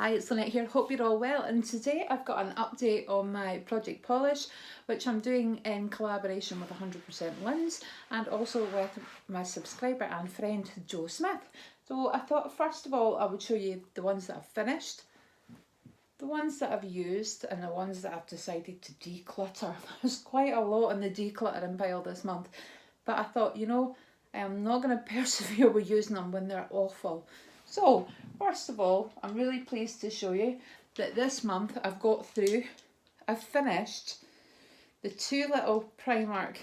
Hi, it's Lynette here. Hope you're all well. And today I've got an update on my project polish, which I'm doing in collaboration with 100% Lindz and also with my subscriber and friend Jo Smith. So I thought first of all I would show you the ones that I've finished, the ones that I've used, and the ones that I've decided to declutter. There's quite a lot in the decluttering pile this month, but I thought, I am not going to persevere with using them when they're awful. So, first of all, I'm really pleased to show you that this month I've finished the two little Primark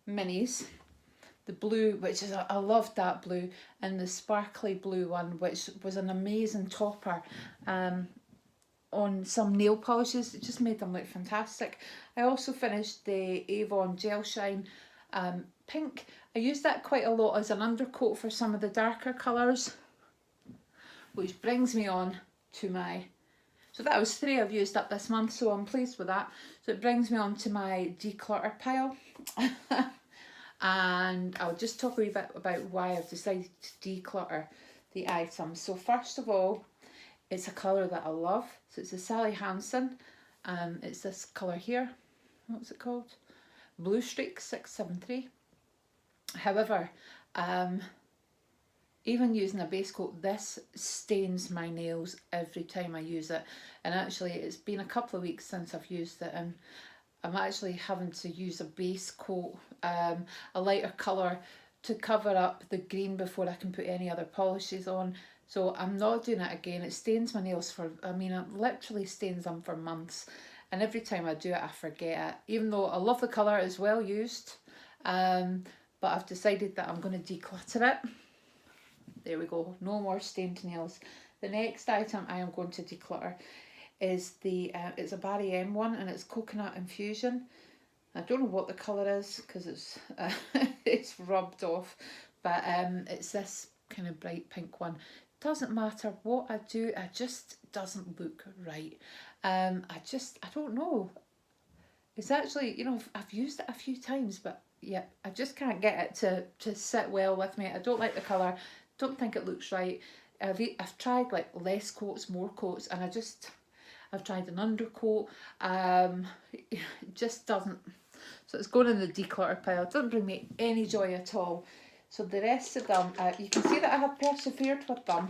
minis. The blue, which is, I loved that blue, and the sparkly blue one, which was an amazing topper on some nail polishes. It just made them look fantastic. I also finished the Avon Gel Shine pink. I used that quite a lot as an undercoat for some of the darker colours, which brings me on to so that was 3 I've used up this month, so I'm pleased with that. So it brings me on to my declutter pile. And I'll just talk a wee bit about why I've decided to declutter the items. So first of all, it's a colour that I love. So it's a Sally Hansen. It's this colour here. What's it called? Blue Streak 673. However, even using a base coat, this stains my nails every time I use it. And actually it's been a couple of weeks since I've used it, and I'm actually having to use a base coat, a lighter colour, to cover up the green before I can put any other polishes on. So I'm not doing it again. It stains my nails it literally stains them for months. And every time I do it, I forget it. Even though I love the colour, it's well used. But I've decided that I'm going to declutter it. There we go, no more stained nails. The next item I am going to declutter is it's a Barry M one, and it's Coconut Infusion. I don't know what the colour is because it's it's rubbed off, but it's this kind of bright pink one. Doesn't matter what I do, it just doesn't look right. I don't know. It's actually, I've used it a few times, but yeah, I just can't get it to sit well with me. I don't like the colour. Don't think it looks right. I've tried like less coats, more coats, and I've tried an undercoat. It just doesn't. So it's going in the declutter pile. It doesn't bring me any joy at all. So the rest of them, you can see that I have persevered with them.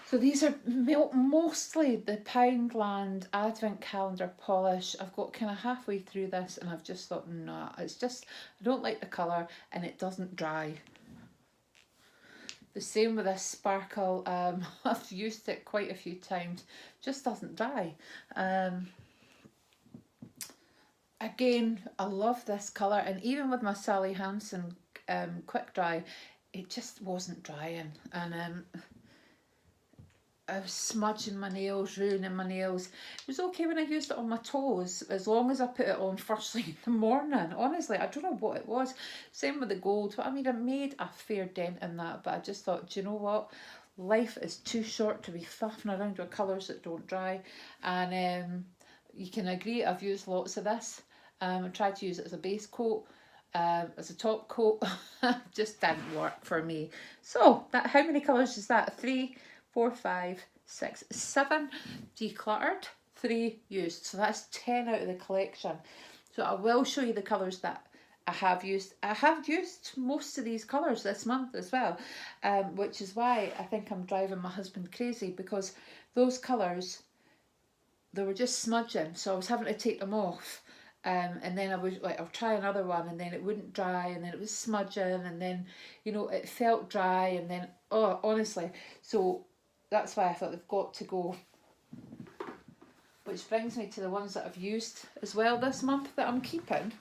So these are mostly the Poundland Advent Calendar polish. I've got kind of halfway through this and I've just thought, nah, it's just, I don't like the colour and it doesn't dry. The same with this sparkle. I've used it quite a few times, just doesn't dry. Again, I love this colour, and even with my Sally Hansen quick dry, it just wasn't drying, and I was smudging my nails, ruining my nails. It was okay when I used it on my toes, as long as I put it on first thing in the morning. Honestly, I don't know what it was. Same with the gold. I mean, I made a fair dent in that, but I just thought, do you know what? Life is too short to be faffing around with colours that don't dry. And you can agree, I've used lots of this. I tried to use it as a base coat, as a top coat. Just didn't work for me. So, how many colours is that? 3, 4, 5, 6, 7 decluttered, 3 used. So that's 10 out of the collection. So I will show you the colours that I have used. I have used most of these colours this month as well, which is why I think I'm driving my husband crazy, because those colours, they were just smudging, so I was having to take them off. And then I was like, I'll try another one, and then it wouldn't dry, and then it was smudging, and then, it felt dry, and then, oh, honestly. So that's why I thought they've got to go. Which brings me to the ones that I've used as well this month that I'm keeping.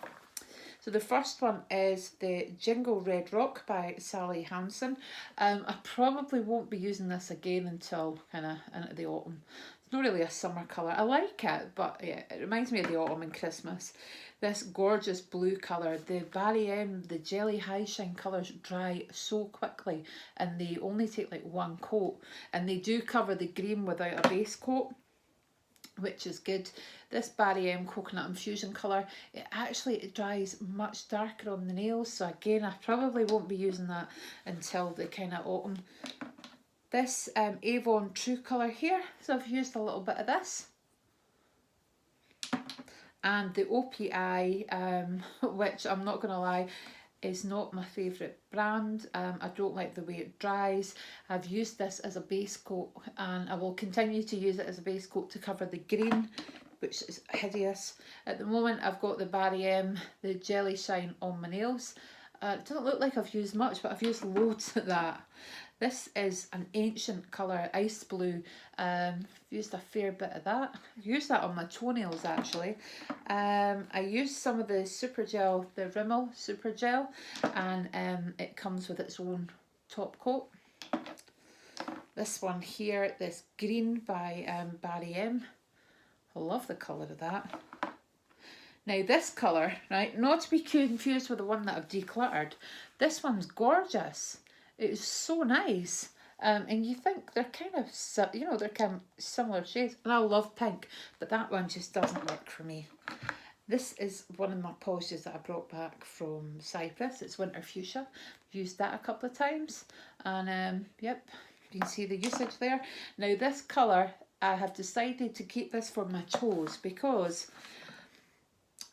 So the first one is the Jingle Red Rock by Sally Hansen. I probably won't be using this again until kind of into the autumn. It's not really a summer colour. I like it, but yeah, it reminds me of the autumn and Christmas. This gorgeous blue colour. The Barry M, the Jelly High Shine colours dry so quickly, and they only take like one coat, and they do cover the green without a base coat, which is good. This Barry M Coconut Infusion colour, it dries much darker on the nails, so again I probably won't be using that until the kind of autumn. this Avon True Colour here, so I've used a little bit of this. And the OPI, which I'm not going to lie, is not my favourite brand. I don't like the way it dries. I've used this as a base coat, and I will continue to use it as a base coat to cover the green, which is hideous. At the moment I've got the Barry M, the Jelly Shine on my nails. It doesn't look like I've used much, but I've used loads of that. This is an ancient colour, ice blue. I've used a fair bit of that. I've used that on my toenails actually. I used some of the Super Gel, the Rimmel Super Gel, and it comes with its own top coat. This one here, this green by Barry M. I love the colour of that. Now this colour, right, not to be confused with the one that I've decluttered, this one's gorgeous. It is so nice. And you think they're kind of, you know, they're kind of similar shades. And I love pink, but that one just doesn't work for me. This is one of my polishes that I brought back from Cyprus. It's Winter Fuchsia. I've used that a couple of times. And yep, you can see the usage there. Now this colour, I have decided to keep this for my toes because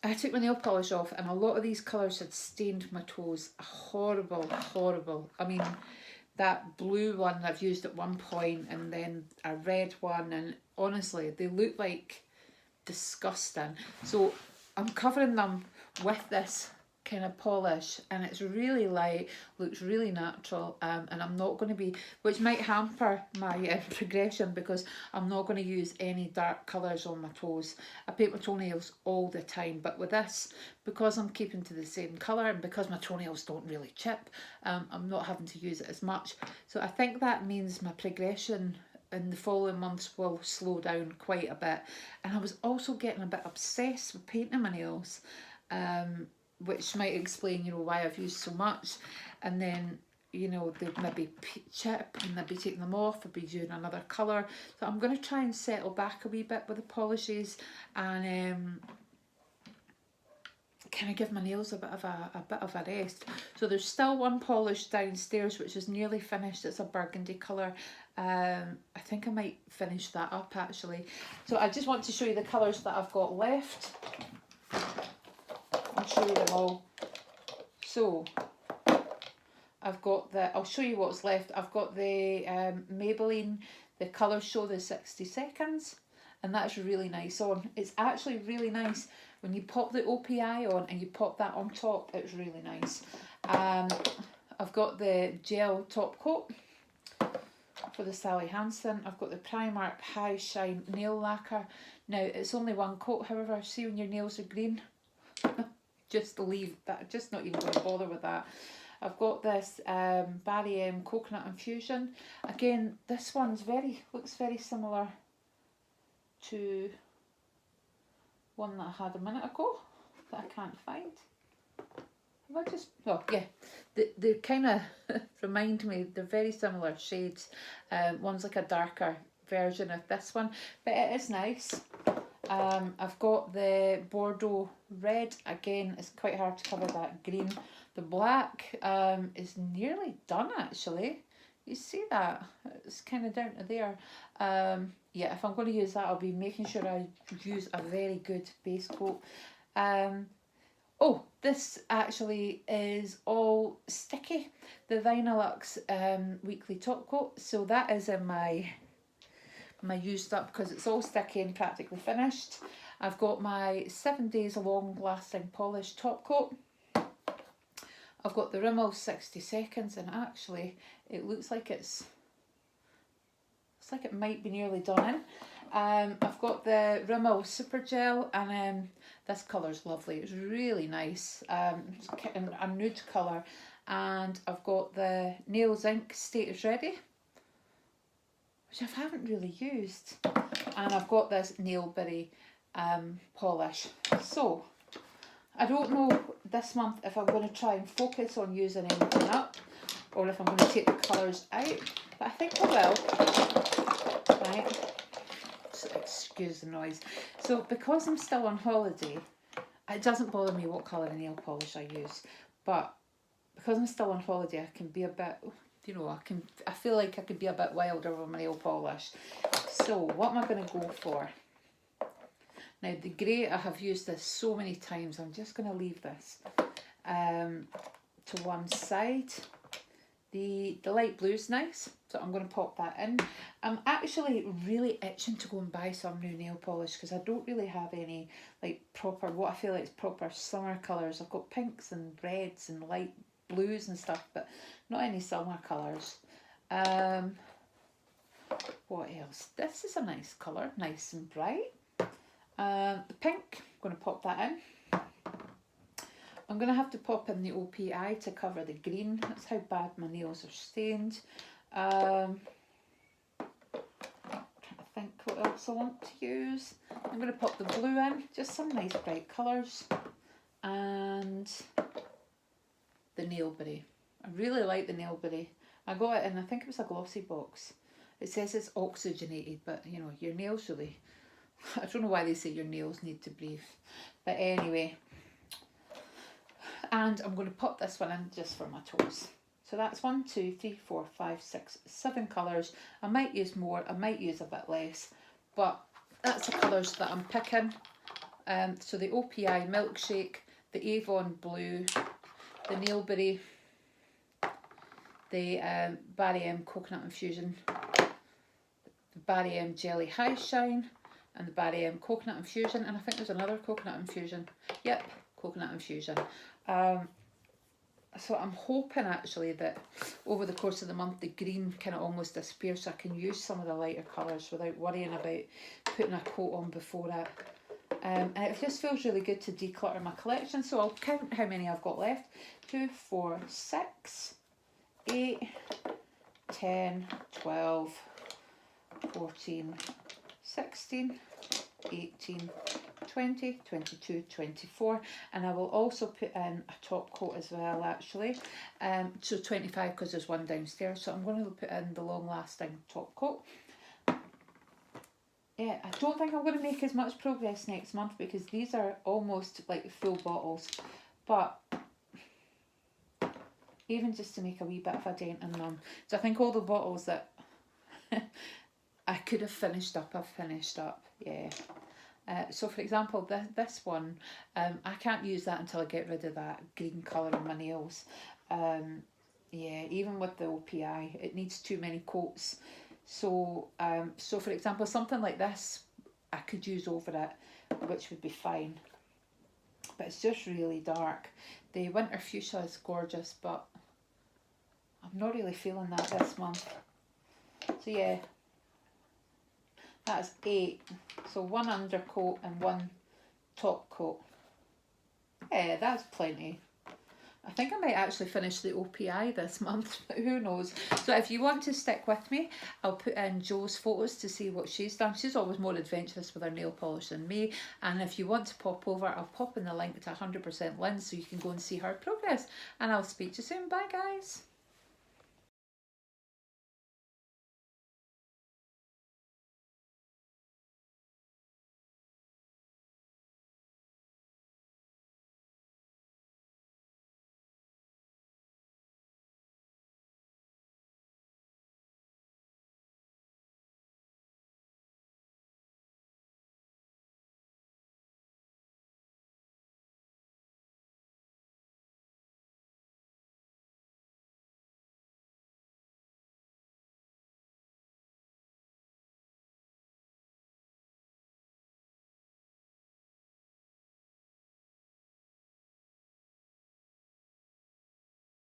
I took my nail polish off and a lot of these colours had stained my toes. Horrible, horrible. I mean, that blue one I've used at one point, and then a red one, and honestly, they look like disgusting. So I'm covering them with this kind of polish, and it's really light, looks really natural, and I'm not going to be, which might hamper my progression because I'm not going to use any dark colours on my toes. I paint my toenails all the time, but with this, because I'm keeping to the same colour and because my toenails don't really chip, I'm not having to use it as much. So I think that means my progression in the following months will slow down quite a bit. And I was also getting a bit obsessed with painting my nails, which might explain, you know, why I've used so much. And then, you know, they'd maybe chip and they'd be taking them off, I'd be doing another colour. So I'm going to try and settle back a wee bit with the polishes and kind of give my nails a bit of a rest. So there's still one polish downstairs which is nearly finished. It's a burgundy colour. I think I might finish that up actually. So I just want to show you the colours that I've got left. I'll show you them all. So I've got I'll show you what's left. I've got the Maybelline, the Colour Show the 60 seconds, and that's really nice on. It's actually really nice when you pop the OPI on and you pop that on top. It's really nice. I've got the gel top coat for the Sally Hansen. I've got the Primark High Shine nail lacquer. Now it's only one coat, however, see when your nails are green, just leave that, just not even going to bother with that. I've got this Barry M Coconut Infusion. Again, this one's looks very similar to one that I had a minute ago that I can't find. Have I just, oh yeah, they kind of remind me, they're very similar shades. One's like a darker version of this one, but it is nice. I've got the Bordeaux Red. Again, it's quite hard to cover that green. The black is nearly done actually. You see that? It's kind of down to there. Yeah, if I'm going to use that, I'll be making sure I use a very good base coat. Oh, this actually is all sticky. The Vinylux Weekly Top Coat. So that is in my used up because it's all sticky and practically finished. I've got my 7 days long lasting polish top coat. I've got the Rimmel 60 seconds, and actually it looks like it might be nearly done in. I've got the Rimmel Super Gel, and this colour's lovely. It's really nice. It's a nude colour. And I've got the Nails Ink Status Ready, which I haven't really used. And I've got this Nailberry polish. So I don't know this month if I'm going to try and focus on using anything up or if I'm going to take the colours out, but I think I will. Right, so excuse the noise. So because I'm still on holiday, it doesn't bother me what colour of nail polish I use, but because I'm still on holiday I can be a bit you know, I feel like I could be a bit wilder with my nail polish. So what am I going to go for? Now the grey, I have used this so many times. I'm just going to leave this to one side. The light blue is nice, so I'm going to pop that in. I'm actually really itching to go and buy some new nail polish because I don't really have any like proper, what I feel like is proper summer colours. I've got pinks and reds and light blues and stuff, but not any summer colours. What else? This is a nice colour, nice and bright. The pink, I'm going to pop that in. I'm going to have to pop in the OPI to cover the green. That's how bad my nails are stained. Trying to think what else I want to use. I'm going to pop the blue in, just some nice bright colours. And the nailberry. I really like the nailberry. I got it in, I think it was a glossy box. It says it's oxygenated, but you know, your nails really, I don't know why they say your nails need to breathe. But anyway, and I'm going to pop this one in just for my toes. So that's 1, 2, 3, 4, 5, 6, 7 colours. I might use more, I might use a bit less, but that's the colours that I'm picking. So the OPI Milkshake, the Avon Blue, the Nailberry, the Barry M Coconut Infusion, the Barry M Jelly High Shine, and the Barry M Coconut Infusion, and I think there's another Coconut Infusion. Yep, Coconut Infusion. So I'm hoping actually that over the course of the month the green kind of almost disappears, so I can use some of the lighter colours without worrying about putting a coat on before it. And it just feels really good to declutter my collection. So I'll count how many I've got left. 2, 4, 6, 8, 10, 12, 14, 16, 18, 20, 22, 24, and I will also put in a top coat as well actually, so 25 because there's one downstairs, so I'm going to put in the long lasting top coat. Yeah, I don't think I'm going to make as much progress next month because these are almost like full bottles, but even just to make a wee bit of a dent in them. So I think all the bottles that I could have finished up, I've finished up, yeah. So for example, this one, I can't use that until I get rid of that green colour on my nails. Yeah, even with the OPI, it needs too many coats. So, so for example, something like this, I could use over it, which would be fine. But it's just really dark. The winter fuchsia is gorgeous, but I'm not really feeling that this month. So yeah. That's 8, so 1 undercoat and 1 top coat. Yeah, that's plenty. I think I might actually finish the OPI this month, but who knows. So if you want to stick with me, I'll put in Jo's photos to see what she's done. She's always more adventurous with her nail polish than me. And if you want to pop over, I'll pop in the link to 100% Lindz so you can go and see her progress. And I'll speak to you soon. Bye guys.